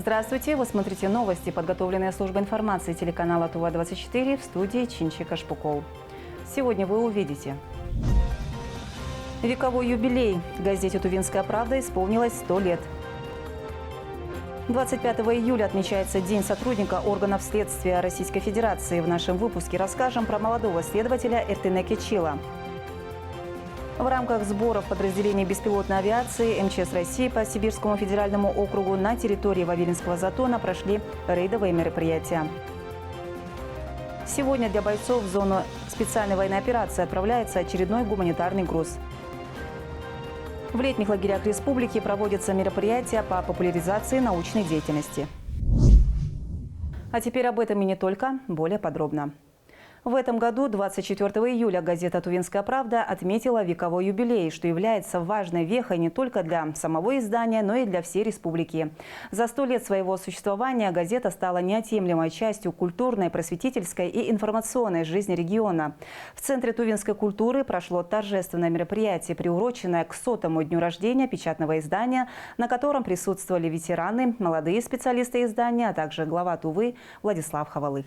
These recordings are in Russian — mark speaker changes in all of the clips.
Speaker 1: Здравствуйте! Вы смотрите новости, подготовленные службой информации телеканала ТУВА-24 в студии Чинчика Шпуков. Сегодня вы увидите: вековой юбилей. Газете «Тувинская правда» исполнилось 100 лет. 25 июля отмечается День сотрудника органов следствия Российской Федерации. В нашем выпуске расскажем про молодого следователя Эртене Кечила. В рамках сборов подразделений беспилотной авиации МЧС России по Сибирскому федеральному округу на территории Вавилинского затона прошли рейдовые мероприятия. Сегодня для бойцов в зону специальной военной операции отправляется очередной гуманитарный груз. В летних лагерях республики проводятся мероприятия по популяризации научной деятельности. А теперь об этом и не только, более подробно. В этом году, 24 июля, газета «Тувинская правда» отметила вековой юбилей, что является важной вехой не только для самого издания, но и для всей республики. За 100 лет своего существования газета стала неотъемлемой частью культурной, просветительской и информационной жизни региона. В Центре тувинской культуры прошло торжественное мероприятие, приуроченное к 100-му дню рождения печатного издания, на котором присутствовали ветераны, молодые специалисты издания, а также глава Тувы Владислав Хавалых.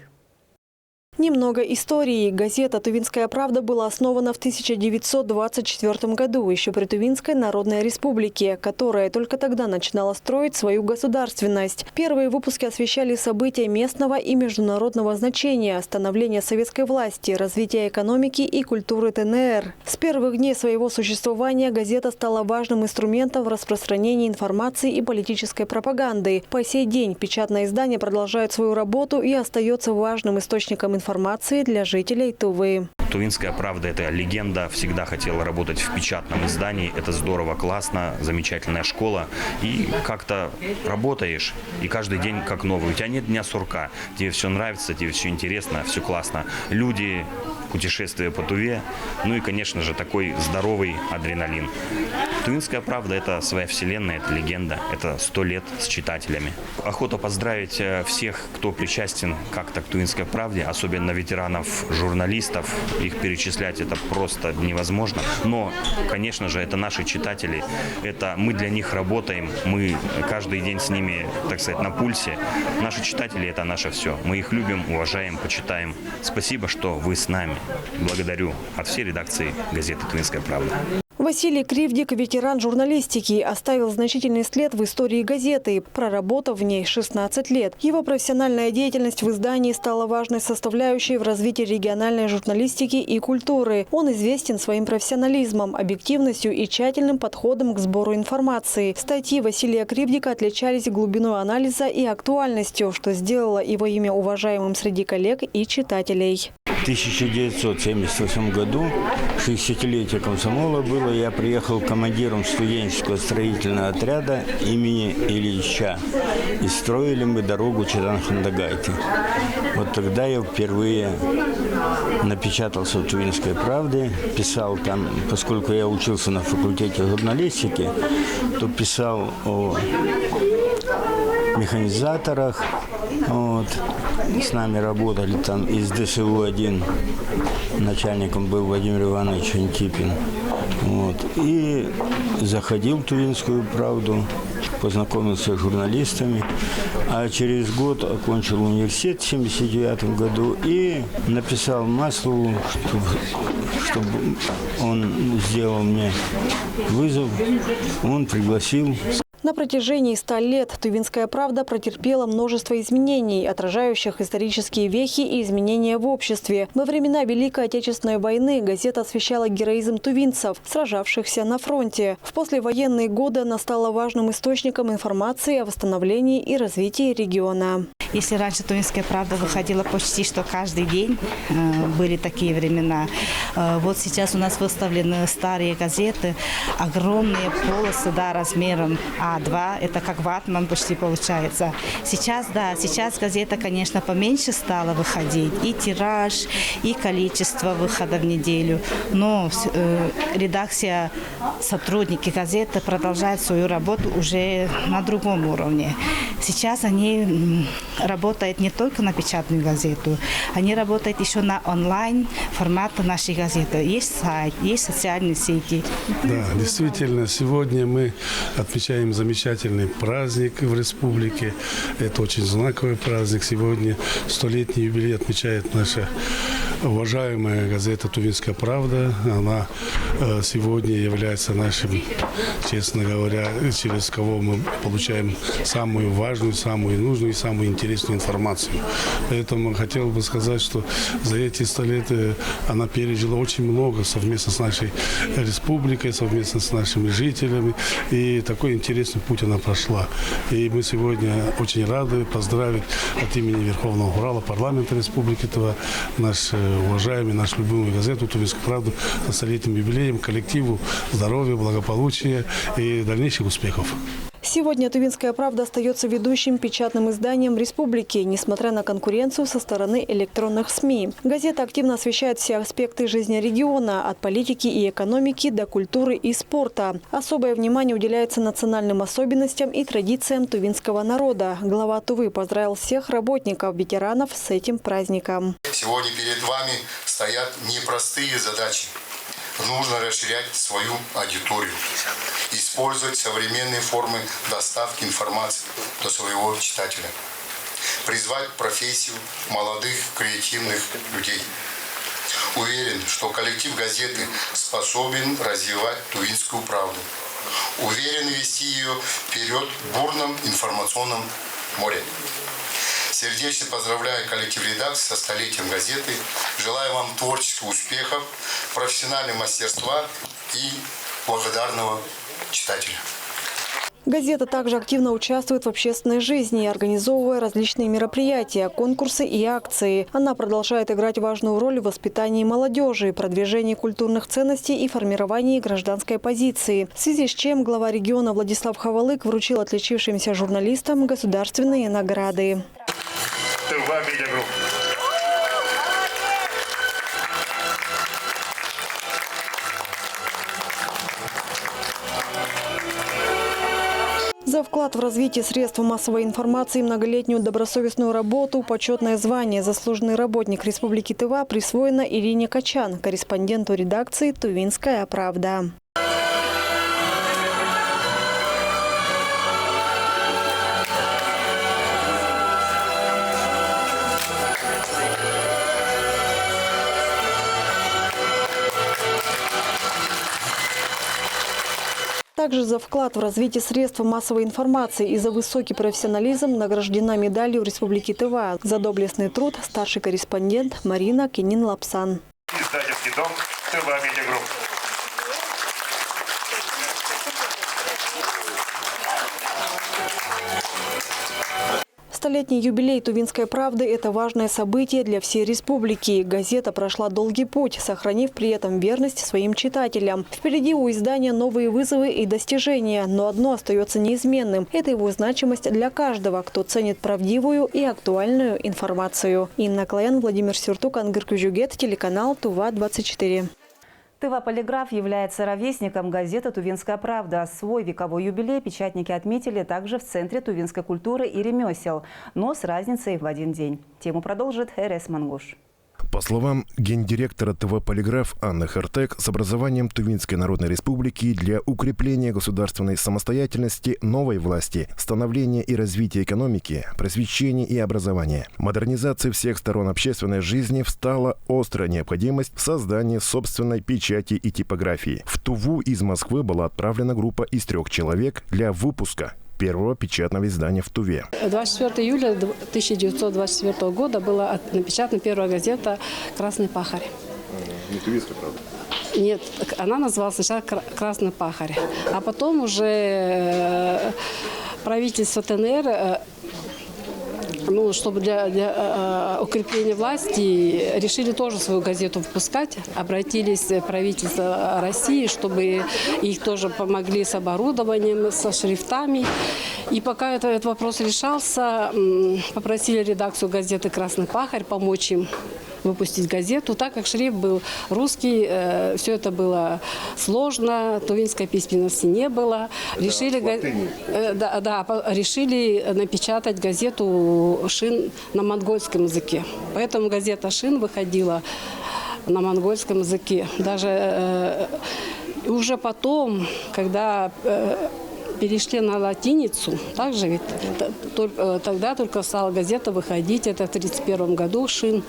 Speaker 2: Немного истории. Газета «Тувинская правда» была основана в 1924 году, еще при Тувинской Народной Республике, которая только тогда начинала строить свою государственность. Первые выпуски освещали события местного и международного значения, становление советской власти, развитие экономики и культуры ТНР. С первых дней своего существования газета стала важным инструментом в распространении информации и политической пропаганды. По сей день печатное издание продолжает свою работу и остается важным источником информации для жителей Тувы.
Speaker 3: «Тувинская правда» – это легенда. Всегда хотела работать в печатном издании. Это здорово, классно, замечательная школа. И как-то работаешь, и каждый день как новый. У тебя нет дня сурка. Тебе все нравится, тебе все интересно, все классно. Люди, путешествия по Туве. Ну и, конечно же, такой здоровый адреналин. «Тувинская правда» – это своя вселенная, это легенда. Это 100 лет с читателями. Охота поздравить всех, кто причастен как-то к «Тувинской правде», особенно ветеранов, журналистов. Их перечислять это просто невозможно. Но, конечно же, это наши читатели. Это мы для них работаем. Мы каждый день с ними, так сказать, на пульсе. Наши читатели – это наше все. Мы их любим, уважаем, почитаем. Спасибо, что вы с нами. Благодарю от всей редакции газеты «Тувинская правда».
Speaker 2: Василий Кривдик, ветеран журналистики, оставил значительный след в истории газеты, проработав в ней 16 лет. Его профессиональная деятельность в издании стала важной составляющей в развитии региональной журналистики и культуры. Он известен своим профессионализмом, объективностью и тщательным подходом к сбору информации. Статьи Василия Кривдика отличались глубиной анализа и актуальностью, что сделало его имя уважаемым среди коллег и читателей.
Speaker 4: В 1978 году, 60-летие комсомола было, я приехал командиром студенческого строительного отряда имени Ильича. И строили мы дорогу Читан-Хандагайте. Вот тогда я впервые напечатался в «Тувинской правде», писал там, поскольку я учился на факультете журналистики, то писал о механизаторах. Вот. С нами работали там из ДСУ-1. Начальником был Владимир Иванович Антипин. Вот. И заходил в «Тувинскую правду», познакомился с журналистами. А через год окончил университет в 1979 году и написал Маслову, чтобы он сделал мне вызов. Он пригласил.
Speaker 2: На протяжении 100 лет «Тувинская правда» претерпела множество изменений, отражающих исторические вехи и изменения в обществе. Во времена Великой Отечественной войны газета освещала героизм тувинцев, сражавшихся на фронте. В послевоенные годы она стала важным источником информации о восстановлении и развитии региона.
Speaker 5: Если раньше «Тувинская правда» выходила почти что каждый день, были такие времена. Вот сейчас у нас выставлены старые газеты, огромные полосы, да, размером А2, это как ватман почти получается. Сейчас, да, сейчас газета, конечно, поменьше стала выходить, и тираж, и количество выхода в неделю. Но редакция, сотрудники газеты продолжают свою работу уже на другом уровне. Сейчас они работают не только на печатную газету, они работают еще на онлайн формате нашей газеты. Есть сайт, есть социальные сети.
Speaker 6: Да, действительно, сегодня мы отмечаем замечательный праздник в республике. Это очень знаковый праздник. Сегодня 100-летний юбилей отмечает наша уважаемая газета «Тувинская правда». Она сегодня является нашим, честно говоря, через кого мы получаем самую важную, самую нужную и самую интересную информацию. Поэтому хотел бы сказать, что за эти 100 лет она пережила очень много совместно с нашей республикой, совместно с нашими жителями. И такой интересный путь она прошла. И мы сегодня очень рады поздравить от имени Верховного Урала, парламента Республики Тыва, наш уважаемый, нашу любимую газету «Тувинскую правду» с 100-летним юбилеем, коллективу здоровья, благополучия и дальнейших успехов.
Speaker 2: Сегодня «Тувинская правда» остается ведущим печатным изданием республики, несмотря на конкуренцию со стороны электронных СМИ. Газета активно освещает все аспекты жизни региона, от политики и экономики до культуры и спорта. Особое внимание уделяется национальным особенностям и традициям тувинского народа. Глава Тувы поздравил всех работников, ветеранов с этим праздником.
Speaker 7: Сегодня перед вами стоят непростые задачи. Нужно расширять свою аудиторию, использовать современные формы доставки информации до своего читателя, призвать в профессию молодых креативных людей. Уверен, что коллектив газеты способен развивать Тувинскую правду. Уверен вести ее вперед в бурном информационном море. Сердечно поздравляю коллектив редакции со 100-летием газеты. Желаю вам творческих успехов, профессионального мастерства и благодарного читателя.
Speaker 2: Газета также активно участвует в общественной жизни, организовывая различные мероприятия, конкурсы и акции. Она продолжает играть важную роль в воспитании молодежи, продвижении культурных ценностей и формировании гражданской позиции. В связи с чем глава региона Владислав Хавалык вручил отличившимся журналистам государственные награды. За вклад в развитие средств массовой информации и многолетнюю добросовестную работу почетное звание «Заслуженный работник Республики Тыва» присвоено Ирине Качан, корреспонденту редакции «Тувинская правда». Также за вклад в развитие средств массовой информации и за высокий профессионализм награждена медалью Республики Тыва. За доблестный труд старший корреспондент Марина Кенин-Лапсан.
Speaker 8: Издательский дом Тыва Медиагрупп.
Speaker 2: Столетний юбилей «Тувинской правды» – это важное событие для всей республики. Газета прошла долгий путь, сохранив при этом верность своим читателям. Впереди у издания новые вызовы и достижения, но одно остается неизменным – это его значимость для каждого, кто ценит правдивую и актуальную информацию. Инна Клаян, Владимир Сюртук, Ангыр Кюжугет, телеканал Тува-24.
Speaker 1: Тыва Полиграф является ровесником газеты «Тувинская правда». Свой вековой юбилей печатники отметили также в Центре тувинской культуры и ремесел, но с разницей в один день. Тему продолжит Эрес Мангуш.
Speaker 9: По словам гендиректора ТВ «Полиграф» Анны Хартек, с образованием Тувинской Народной Республики для укрепления государственной самостоятельности, новой власти, становления и развития экономики, просвещения и образования, модернизации всех сторон общественной жизни встала острая необходимость в создании собственной печати и типографии. В Туву из Москвы была отправлена группа из 3 человек для выпуска первого печатного издания в Туве.
Speaker 10: 24 июля 1924 года была напечатана первая газета «Красный пахарь».
Speaker 9: Не Тувинская правда?
Speaker 10: Нет, она называлась сначала «Красный пахарь». А потом уже правительство ТНР, чтобы для укрепления власти, решили тоже свою газету выпускать. Обратились в правительство России, чтобы их тоже помогли с оборудованием, со шрифтами. И пока этот вопрос решался, попросили редакцию газеты «Красный пахарь» помочь им выпустить газету. Так как шрифт был русский, все это было сложно, тувинской письменности не было. Решили напечатать газету «Шин» на монгольском языке. Поэтому газета «Шин» выходила на монгольском языке. Даже уже потом, когда перешли на латиницу, также ведь тогда только стала газета выходить, это в 1931 году, «Шин»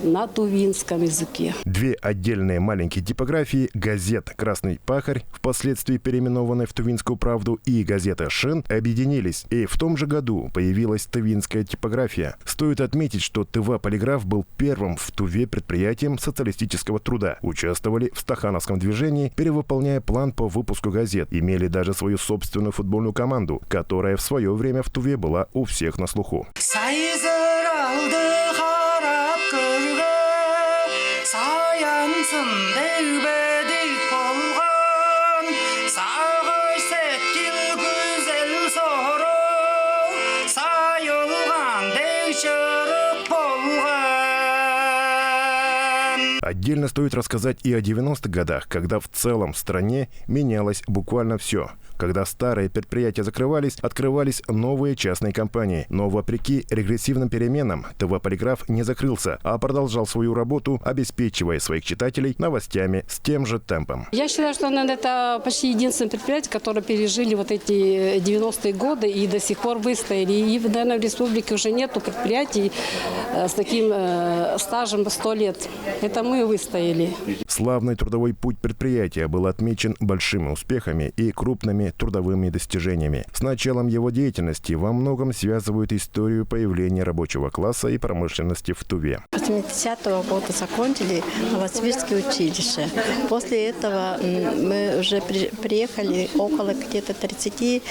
Speaker 10: на тувинском языке.
Speaker 9: Две отдельные маленькие типографии, газета «Красный пахарь», впоследствии переименованной в «Тувинскую правду», и газета «Шин» объединились, и в том же году появилась тувинская типография. Стоит отметить, что ТВ «Полиграф» был первым в Туве предприятием социалистического труда. Участвовали в стахановском движении, перевыполняя план по выпуску газет. Имели даже свою собственную футбольную команду, которая в свое время в Туве была у всех на слуху. Отдельно стоит рассказать и о 90-х годах, когда в целом в стране менялось буквально все. Когда старые предприятия закрывались, открывались новые частные компании. Но вопреки регрессивным переменам ТВ «Полиграф» не закрылся, а продолжал свою работу, обеспечивая своих читателей новостями с тем же темпом.
Speaker 10: Я считаю, что это почти единственное предприятие, которое пережили вот эти 90-е годы и до сих пор выстояли. И, наверное, в республике уже нету предприятий с таким стажем 100 лет. Это мы выстояли.
Speaker 9: Славный трудовой путь предприятия был отмечен большими успехами и крупными трудовыми достижениями. С началом его деятельности во многом связывают историю появления рабочего класса и промышленности в Туве.
Speaker 11: 80-го года закончили Новосибирское училище. После этого мы уже приехали около где-то 30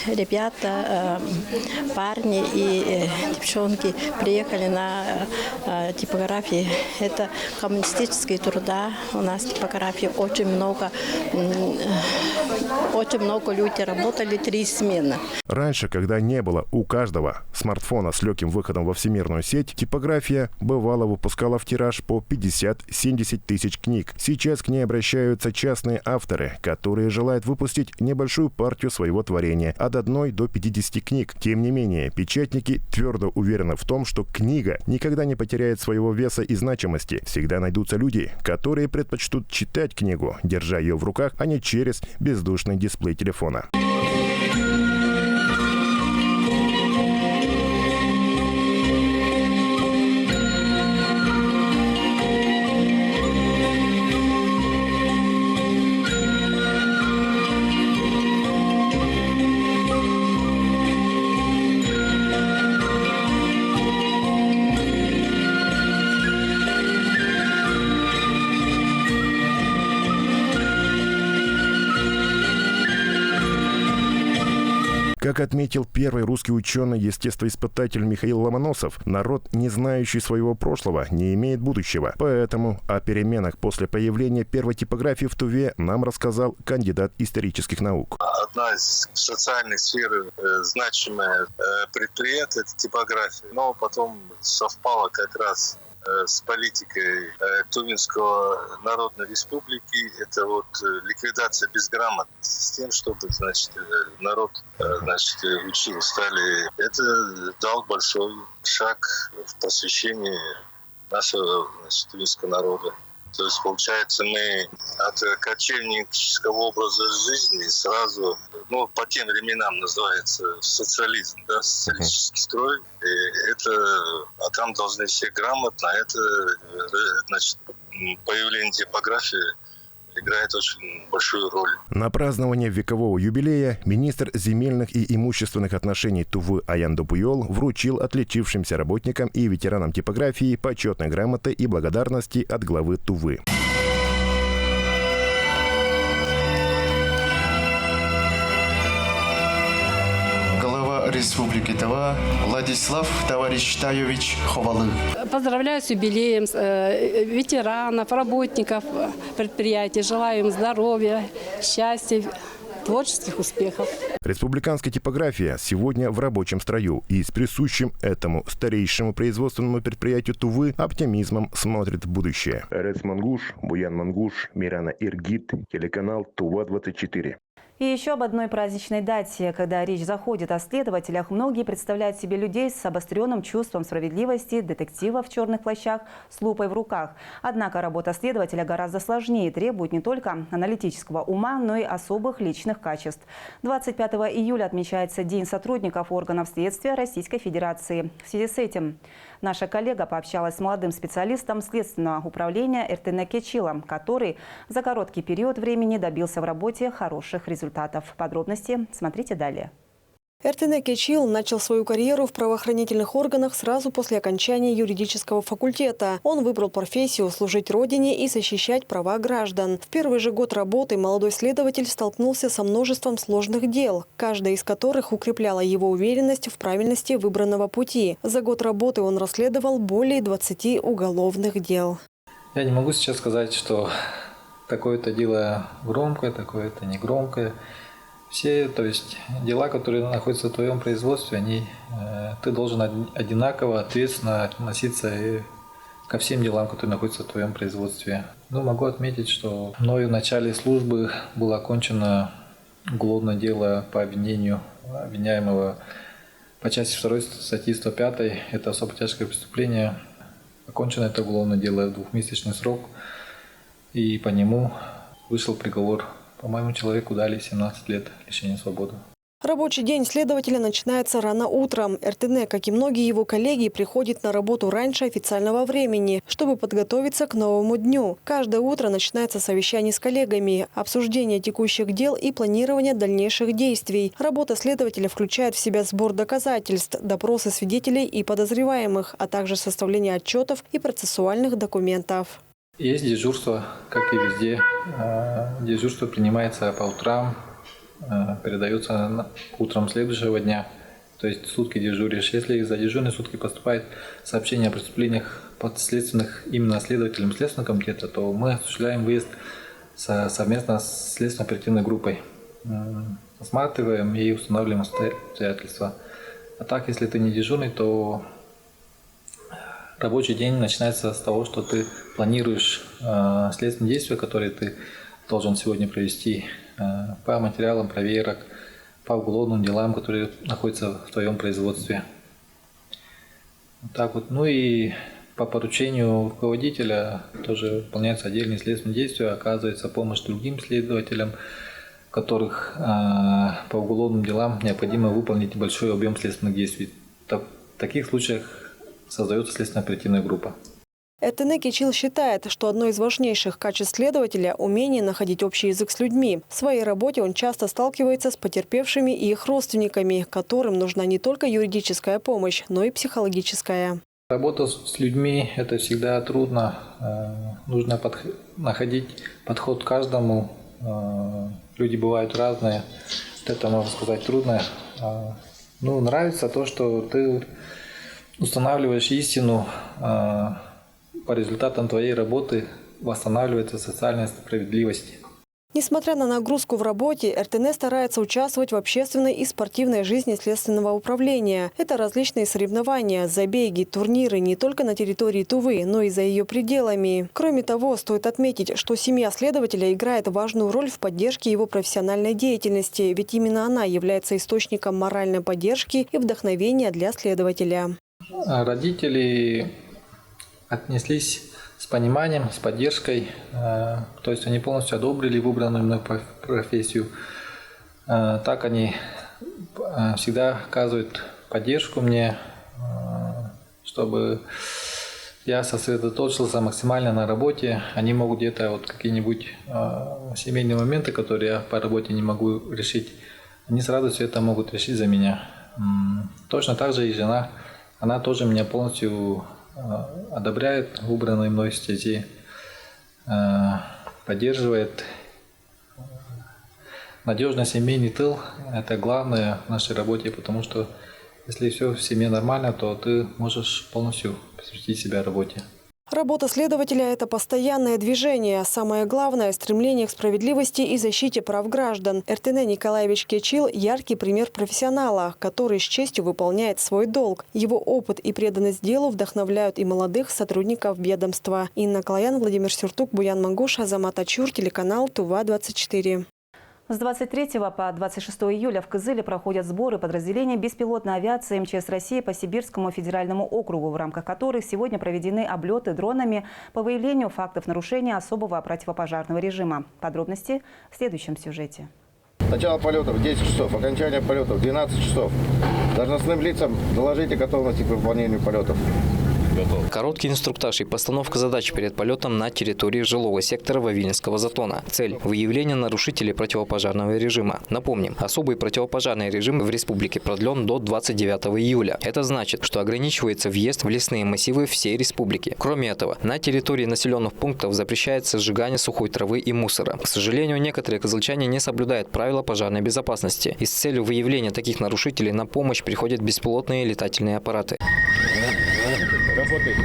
Speaker 11: ребята, парни и девчонки приехали на типографии. Это коммунистические труда. У нас в типографии очень много людей работали 3 смены.
Speaker 9: Раньше, когда не было у каждого смартфона с легким выходом во всемирную сеть, типография бывало выпускала в тираж по 50-70 тысяч книг. Сейчас к ней обращаются частные авторы, которые желают выпустить небольшую партию своего творения от 1 до 50 книг. Тем не менее, печатники твердо уверены в том, что книга никогда не потеряет своего веса и значимости. Всегда найдутся люди, которые предпочтут читать книгу, держа ее в руках, а не через бездушный дисплей телефона. Как отметил первый русский ученый-естествоиспытатель Михаил Ломоносов, народ, не знающий своего прошлого, не имеет будущего. Поэтому о переменах после появления первой типографии в Туве нам рассказал кандидат исторических наук.
Speaker 12: Одна из социальных сфер значимое предприятие – это типография. Но потом совпало как раз с политикой Тувинского народной республики, это вот ликвидация безграмотности, с тем, чтобы, народ, учил, стали. Это дал большой шаг в просвещении нашего, тувинского народа. То есть, получается, мы от кочевнического образа жизни сразу, по тем временам называется социализм, да, социалистический строй. И а там должны все грамотно, это, появление типографии играет очень большую роль.
Speaker 9: На празднование векового юбилея министр земельных и имущественных отношений Тувы Аян Допуйол вручил отличившимся работникам и ветеранам типографии почетные грамоты и благодарности от главы Тувы.
Speaker 13: Республики Тува Владислав Товарищ-Таевич Ховалы.
Speaker 10: Поздравляю с юбилеем ветеранов, работников предприятий. Желаю им здоровья, счастья, творческих успехов.
Speaker 9: Республиканская типография сегодня в рабочем строю и с присущим этому старейшему производственному предприятию Тувы оптимизмом смотрит в будущее. Эрец Мангуш, Буян Мангуш, Мирана Иргит, телеканал Тува-24.
Speaker 1: И еще об одной праздничной дате. Когда речь заходит о следователях, многие представляют себе людей с обостренным чувством справедливости, детектива в черных плащах, с лупой в руках. Однако работа следователя гораздо сложнее и требует не только аналитического ума, но и особых личных качеств. 25 июля отмечается День сотрудников органов следствия Российской Федерации. В связи с этим наша коллега пообщалась с молодым специалистом Следственного управления Эртене Кечилом, который за короткий период времени добился в работе хороших результатов. Подробности смотрите далее.
Speaker 2: Эртене Кечил начал свою карьеру в правоохранительных органах сразу после окончания юридического факультета. Он выбрал профессию служить Родине и защищать права граждан. В первый же год работы молодой следователь столкнулся со множеством сложных дел, каждая из которых укрепляла его уверенность в правильности выбранного пути. За год работы он расследовал более 20 уголовных дел.
Speaker 14: Я не могу сейчас сказать, что такое-то дело громкое, такое-то не громкое. Все, то есть дела, которые находятся в твоем производстве, ты должен одинаково, ответственно относиться и ко всем делам, которые находятся в твоем производстве. Могу отметить, что мною в начале службы было окончено уголовное дело по обвинению обвиняемого по части 2 статьи 105, это особо тяжкое преступление. Окончено это уголовное дело в 2-месячный срок. И по нему вышел приговор. По-моему, человеку дали 17 лет лишения свободы.
Speaker 2: Рабочий день следователя начинается рано утром. Эртене, как и многие его коллеги, приходит на работу раньше официального времени, чтобы подготовиться к новому дню. Каждое утро начинается совещание с коллегами, обсуждение текущих дел и планирование дальнейших действий. Работа следователя включает в себя сбор доказательств, допросы свидетелей и подозреваемых, а также составление отчетов и процессуальных документов.
Speaker 14: Есть дежурство, как и везде. Дежурство принимается по утрам, передается утром следующего дня. То есть сутки дежуришь. Если за дежурные сутки поступает сообщение о преступлениях подследственных именно следователям Следственного комитета, то мы осуществляем выезд совместно с следственно-оперативной группой. Осматриваем и устанавливаем обстоятельства. А так, если ты не дежурный, то рабочий день начинается с того, что ты планируешь следственные действия, которые ты должен сегодня провести по материалам проверок, по уголовным делам, которые находятся в твоем производстве. Так вот. И по поручению руководителя тоже выполняются отдельные следственные действия, оказывается помощь другим следователям, которых по уголовным делам необходимо выполнить большой объем следственных действий. В таких случаях создается следственно-оперативная группа.
Speaker 2: Эртене Кечил считает, что одно из важнейших качеств следователя – умение находить общий язык с людьми. В своей работе он часто сталкивается с потерпевшими и их родственниками, которым нужна не только юридическая помощь, но и психологическая.
Speaker 14: Работа с людьми – это всегда трудно. Нужно находить подход к каждому. Люди бывают разные. Это, можно сказать, трудно. Нравится то, что ты устанавливаешь истину. По результатам твоей работы восстанавливается социальная справедливость.
Speaker 2: Несмотря на нагрузку в работе, Эртене старается участвовать в общественной и спортивной жизни Следственного управления. Это различные соревнования, забеги, турниры не только на территории Тувы, но и за ее пределами. Кроме того, стоит отметить, что семья следователя играет важную роль в поддержке его профессиональной деятельности, ведь именно она является источником моральной поддержки и вдохновения для следователя.
Speaker 14: Родители отнеслись с пониманием, с поддержкой, то есть они полностью одобрили выбранную мной профессию. Так они всегда оказывают поддержку мне, чтобы я сосредоточился максимально на работе. Они могут где-то какие-нибудь семейные моменты, которые я по работе не могу решить, они с радостью это могут решить за меня. Точно так же и жена, она тоже меня полностью одобряет выбранной мной стези, поддерживает. Надежный семейный тыл – это главное в нашей работе, потому что если все в семье нормально, то ты можешь полностью посвятить себя работе.
Speaker 2: Работа следователя – это постоянное движение. Самое главное – стремление к справедливости и защите прав граждан. Эртене Николаевич Кечил – яркий пример профессионала, который с честью выполняет свой долг. Его опыт и преданность делу вдохновляют и молодых сотрудников ведомства. Инна Клаян, Владимир Сюртук, Буян Мангуш, Азамат Ачур, телеканал ТУВА-24.
Speaker 1: С 23 по 26 июля в Кызыле проходят сборы подразделения беспилотной авиации МЧС России по Сибирскому федеральному округу, в рамках которых сегодня проведены облеты дронами по выявлению фактов нарушения особого противопожарного режима. Подробности в следующем сюжете.
Speaker 15: Начало полетов 10 часов, окончание полетов 12 часов. Должностным лицам доложите готовности к выполнению полетов.
Speaker 16: Короткий инструктаж и постановка задач перед полетом на территории жилого сектора Вавилинского затона. Цель – выявление нарушителей противопожарного режима. Напомним, особый противопожарный режим в республике продлен до 29 июля. Это значит, что ограничивается въезд в лесные массивы всей республики. Кроме этого, на территории населенных пунктов запрещается сжигание сухой травы и мусора. К сожалению, некоторые кызылчане не соблюдают правила пожарной безопасности. И с целью выявления таких нарушителей на помощь приходят беспилотные летательные аппараты.
Speaker 15: Работайте.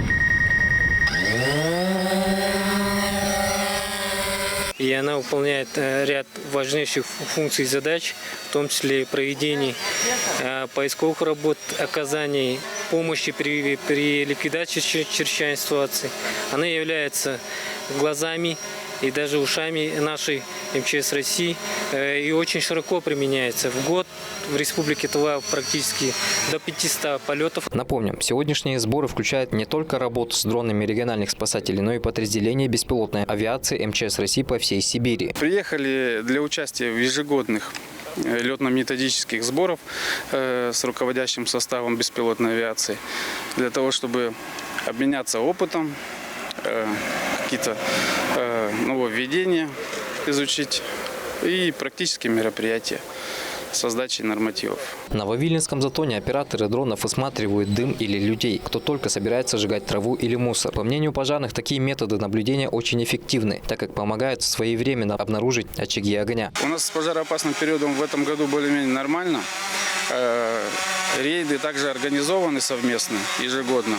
Speaker 17: И она выполняет ряд важнейших функций и задач, в том числе проведение поисковых работ, оказания помощи при ликвидации чрезвычайной ситуации. Она является глазами и даже ушами нашей МЧС России и очень широко применяется. В год в Республике Тыва практически до 500 полетов.
Speaker 16: Напомним, сегодняшние сборы включают не только работу с дронами региональных спасателей, но и подразделения беспилотной авиации МЧС России по всей Сибири.
Speaker 18: Приехали для участия в ежегодных летно-методических сборов с руководящим составом беспилотной авиации для того, чтобы обменяться опытом, какие-то нововведения изучить и практические мероприятия с сдачей нормативов.
Speaker 16: На Вавилинском затоне операторы дронов высматривают дым или людей, кто только собирается сжигать траву или мусор. По мнению пожарных, такие методы наблюдения очень эффективны, так как помогают своевременно обнаружить очаги огня.
Speaker 18: У нас с пожароопасным периодом в этом году более-менее нормально. Рейды также организованы совместно, ежегодно,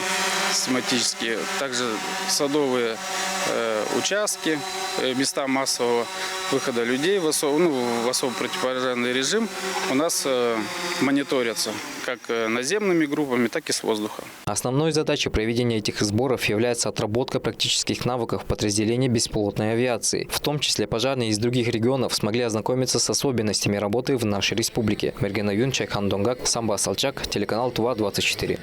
Speaker 18: систематически. Также садовые участки, места массового выхода людей в особо противопожарный режим у нас мониторятся как наземными группами, так и с воздуха.
Speaker 16: Основной задачей проведения этих сборов является отработка практических навыков подразделений беспилотной авиации. В том числе пожарные из других регионов смогли ознакомиться с особенностями работы в нашей республике. Мергена Юн, Чайхан Донгак, Самба Салчак, телеканал ТУВА-24.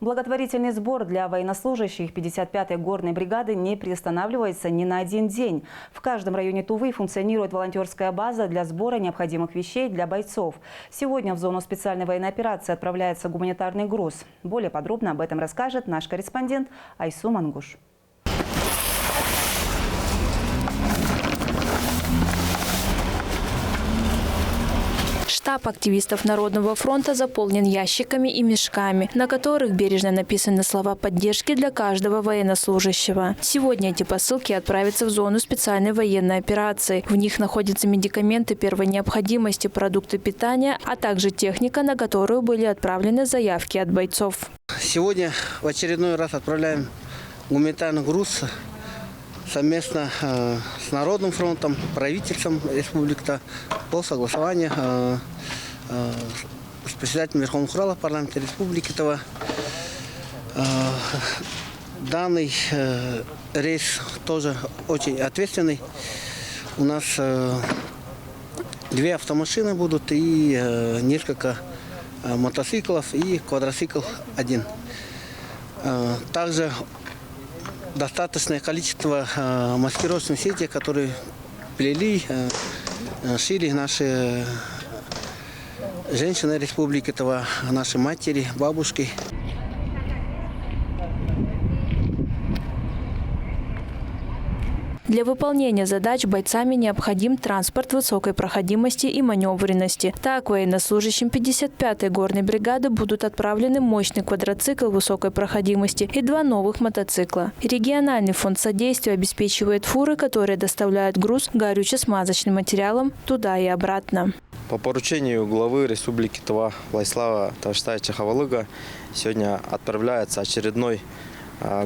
Speaker 1: Благотворительный сбор для военнослужащих 55-й горной бригады не приостанавливается ни на один день. В каждом районе Тувы функционирует волонтерская база для сбора необходимых вещей для бойцов. Сегодня в зону специальной военной операции отправляется гуманитарный груз. Более подробно об этом расскажет наш корреспондент Айсу Мангуш.
Speaker 19: Штаб активистов Народного фронта заполнен ящиками и мешками, на которых бережно написаны слова поддержки для каждого военнослужащего. Сегодня эти посылки отправятся в зону специальной военной операции. В них находятся медикаменты первой необходимости, продукты питания, а также техника, на которую были отправлены заявки от бойцов.
Speaker 20: Сегодня в очередной раз отправляем гуманитарный груз совместно с Народным фронтом, правительством республики по согласованию с председателем Верховного Хурала парламента Республики Тыва. Данный рейс тоже очень ответственный. У нас 2 автомашины будут и несколько мотоциклов и квадроцикл 1. Также достаточное количество маскировочных сетей, которые плели, шили наши женщины Республики Тыва, наши матери, бабушки.
Speaker 19: Для выполнения задач бойцами необходим транспорт высокой проходимости и маневренности. Так, военнослужащим 55-й горной бригады будут отправлены мощный квадроцикл высокой проходимости и 2 новых мотоцикла. Региональный фонд содействия обеспечивает фуры, которые доставляют груз горюче-смазочным материалом туда и обратно.
Speaker 21: По поручению главы Республики Тыва Владислава Тавштаевича Ховалыга сегодня отправляется очередной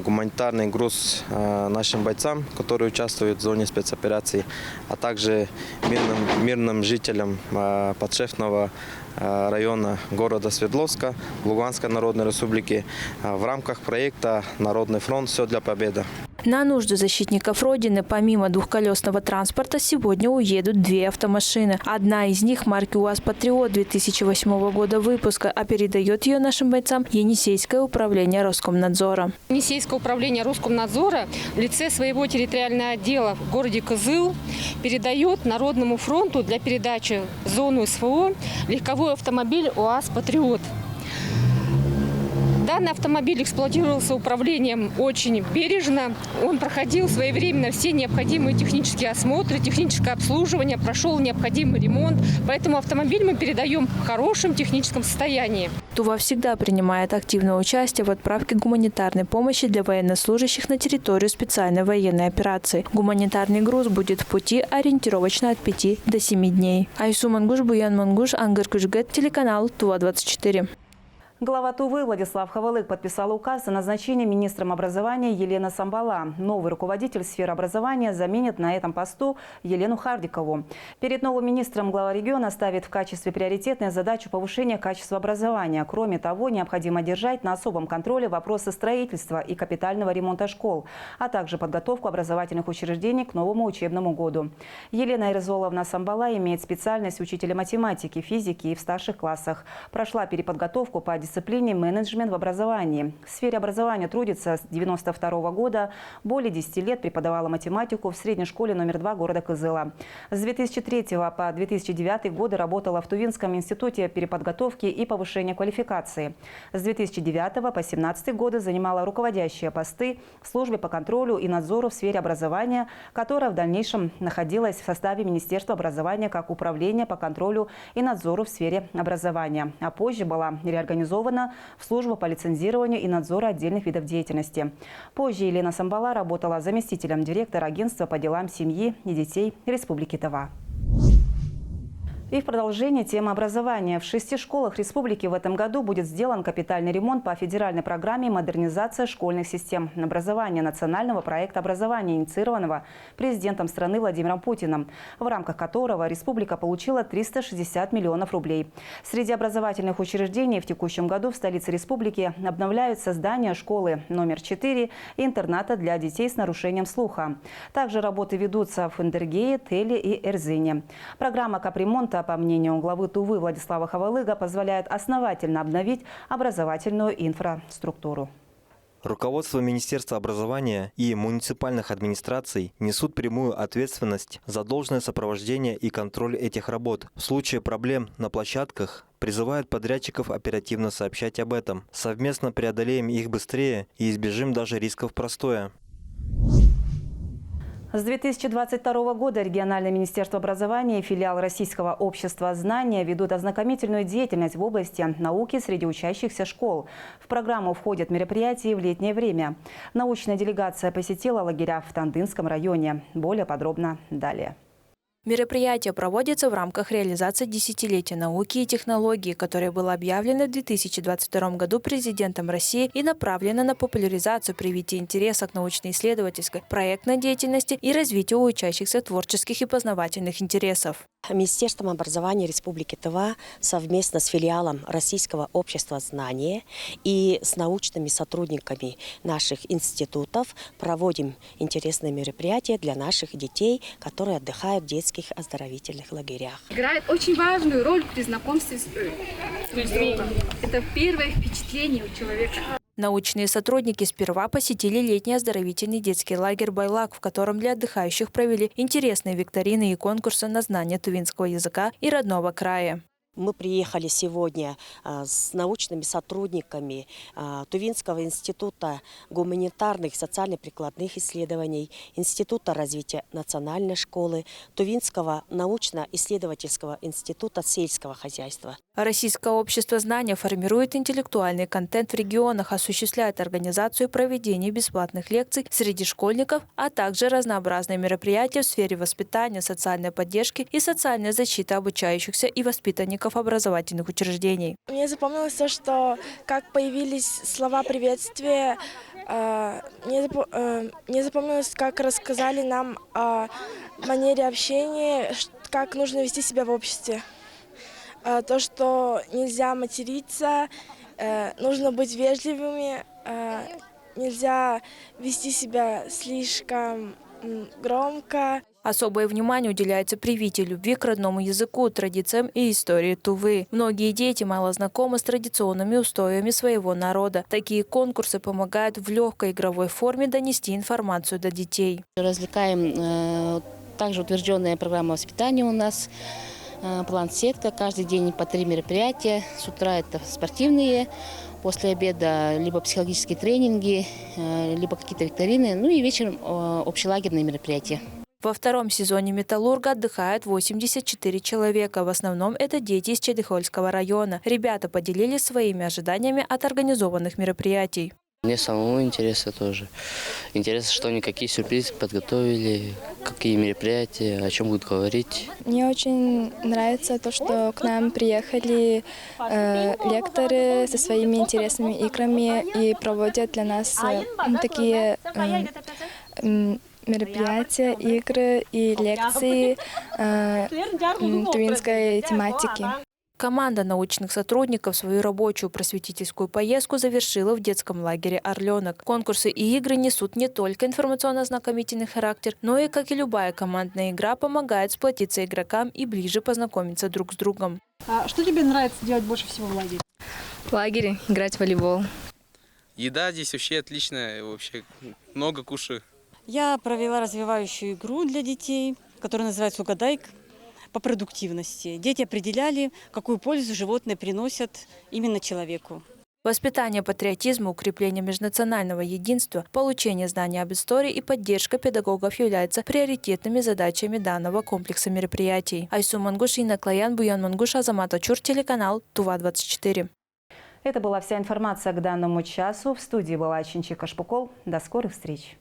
Speaker 14: гуманитарный груз нашим бойцам, которые участвуют в зоне спецоперации, а также мирным жителям подшефного района города Свердловска, Луганской Народной Республики в рамках проекта «Народный фронт. Все для победы».
Speaker 19: На нужды защитников Родины помимо двухколесного транспорта сегодня уедут 2 автомашины. Одна из них марки УАЗ «Патриот» 2008 года выпуска, а передает ее нашим бойцам Енисейское управление Роскомнадзора.
Speaker 3: Енисейское управление Роскомнадзора в лице своего территориального отдела в городе Кызыл передает Народному фронту для передачи в зону СВО легковой автомобиль УАЗ «Патриот». Данный автомобиль эксплуатировался управлением очень бережно. Он проходил своевременно все необходимые технические осмотры, техническое обслуживание, прошел необходимый ремонт. Поэтому автомобиль мы передаем в хорошем техническом состоянии.
Speaker 19: Тува всегда принимает активное участие в отправке гуманитарной помощи для военнослужащих на территорию специальной военной операции. Гуманитарный груз будет в пути ориентировочно от 5 до 7 дней. Айсу Мангуш, Буян Мангуш, Ангар Кюжгет, телеканал Тува-24.
Speaker 1: Глава Тувы Владислав Ховалык подписал указ о назначении министром образования Елены Самбала. Новый руководитель сферы образования заменит на этом посту Елену Хардикову. Перед новым министром глава региона ставит в качестве приоритетной задачу повышения качества образования. Кроме того, необходимо держать на особом контроле вопросы строительства и капитального ремонта школ, а также подготовку образовательных учреждений к новому учебному году. Елена Ирзоловна Самбала имеет специальность учителя математики, физики и в старших классах. Прошла переподготовку по дисциплине менеджмент в образовании. В сфере образования трудится с 1992 года. Более 10 лет преподавала математику в средней школе номер 2 города Кызыла. С 2003 по 2009 годы работала в Тувинском институте переподготовки и повышения квалификации. С 2009 по 2017 годы занимала руководящие посты в службе по контролю и надзору в сфере образования, которая в дальнейшем находилась в составе Министерства образования как управление по контролю и надзору в сфере образования. А позже была реорганизована в службу по лицензированию и надзору отдельных видов деятельности. Позже Елена Самбала работала заместителем директора агентства по делам семьи и детей Республики Тува. И в продолжение темы образования. В 6 школах республики в этом году будет сделан капитальный ремонт по федеральной программе «Модернизация школьных систем образования» национального проекта образования, инициированного президентом страны Владимиром Путиным, в рамках которого республика получила 360 миллионов рублей. Среди образовательных учреждений в текущем году в столице республики обновляются здания школы номер 4 и интерната для детей с нарушением слуха. Также работы ведутся в Эндергее, Теле и Эрзине. Программа капремонта, по мнению главы Тувы Владислава Ховалыга, позволяет основательно обновить образовательную инфраструктуру.
Speaker 22: Руководство Министерства образования и муниципальных администраций несут прямую ответственность за должное сопровождение и контроль этих работ. В случае проблем на площадках призывают подрядчиков оперативно сообщать об этом. Совместно преодолеем их быстрее и избежим даже рисков простоя.
Speaker 1: С 2022 года региональное министерство образования и филиал Российского общества знания ведут ознакомительную деятельность в области науки среди учащихся школ. В программу входят мероприятия в летнее время. Научная делегация посетила лагеря в Тандынском районе. Более подробно далее.
Speaker 19: Мероприятие проводится в рамках реализации десятилетия науки и технологий, которое было объявлено в 2022 году президентом России и направлено на популяризацию, привитие интереса к научно-исследовательской, проектной деятельности и развитию учащихся творческих и познавательных интересов.
Speaker 23: Министерством образования Республики Тува совместно с филиалом Российского общества знания и с научными сотрудниками наших институтов проводим интересные мероприятия для наших детей, которые отдыхают в детских оздоровительных лагерях.
Speaker 24: Играет очень важную роль при знакомстве с людьми. Это первое впечатление у человека.
Speaker 19: Научные сотрудники сперва посетили летний оздоровительный детский лагерь «Байлак», в котором для отдыхающих провели интересные викторины и конкурсы на знание тувинского языка и родного края.
Speaker 23: Мы приехали сегодня с научными сотрудниками Тувинского института гуманитарных и социально-прикладных исследований, Института развития национальной школы, Тувинского научно-исследовательского института сельского хозяйства.
Speaker 19: Российское общество знания формирует интеллектуальный контент в регионах, осуществляет организацию и проведение бесплатных лекций среди школьников, а также разнообразные мероприятия в сфере воспитания, социальной поддержки и социальной защиты обучающихся и воспитанников образовательных учреждений.
Speaker 25: Мне запомнилось то, что как появились слова приветствия
Speaker 4: Мне запомнилось, как рассказали нам о манере общения, как нужно вести себя в обществе. То, что нельзя материться, нужно быть вежливыми, нельзя вести себя слишком громко.
Speaker 19: Особое внимание уделяется привитию любви к родному языку, традициям и истории Тувы. Многие дети мало знакомы с традиционными устоями своего народа. Такие конкурсы помогают в легкой игровой форме донести информацию до детей.
Speaker 5: Развлекаем также утвержденная программа воспитания у нас. План сетка, каждый день по 3 мероприятия. С утра это спортивные, после обеда либо психологические тренинги, либо какие-то викторины, ну и вечером общелагерные мероприятия.
Speaker 19: Во втором сезоне «Металлурга» отдыхают 84 человека. В основном это дети из Чедыхольского района. Ребята поделились своими ожиданиями от организованных мероприятий.
Speaker 6: Мне самому интересно тоже. Интересно, что они какие сюрпризы подготовили, какие мероприятия, о чем будут говорить.
Speaker 4: Мне очень нравится то, что к нам приехали лекторы со своими интересными играми и проводят для нас такие мероприятия, игры и лекции тувинской тематики.
Speaker 19: Команда научных сотрудников свою рабочую просветительскую поездку завершила в детском лагере «Орленок». Конкурсы и игры несут не только информационно-ознакомительный характер, но и, как и любая командная игра, помогает сплотиться игрокам и ближе познакомиться друг с другом.
Speaker 7: А что тебе нравится делать больше всего в лагере?
Speaker 25: В лагере играть в волейбол.
Speaker 26: Еда здесь вообще отличная, вообще много кушаю.
Speaker 27: Я провела развивающую игру для детей, которая называется «Угадайка», по продуктивности. Дети определяли, какую пользу животные приносят именно человеку.
Speaker 19: Воспитание патриотизма, укрепление межнационального единства, получение знаний об истории и поддержка педагогов являются приоритетными задачами данного комплекса мероприятий. Айсу Мангуш, Инна Клаян, Буян Мангуш, Азамат Ачур, телеканал Тува-24.
Speaker 1: Это была вся информация к данному часу. В студии была Чинчик Ашпукол. До скорых встреч.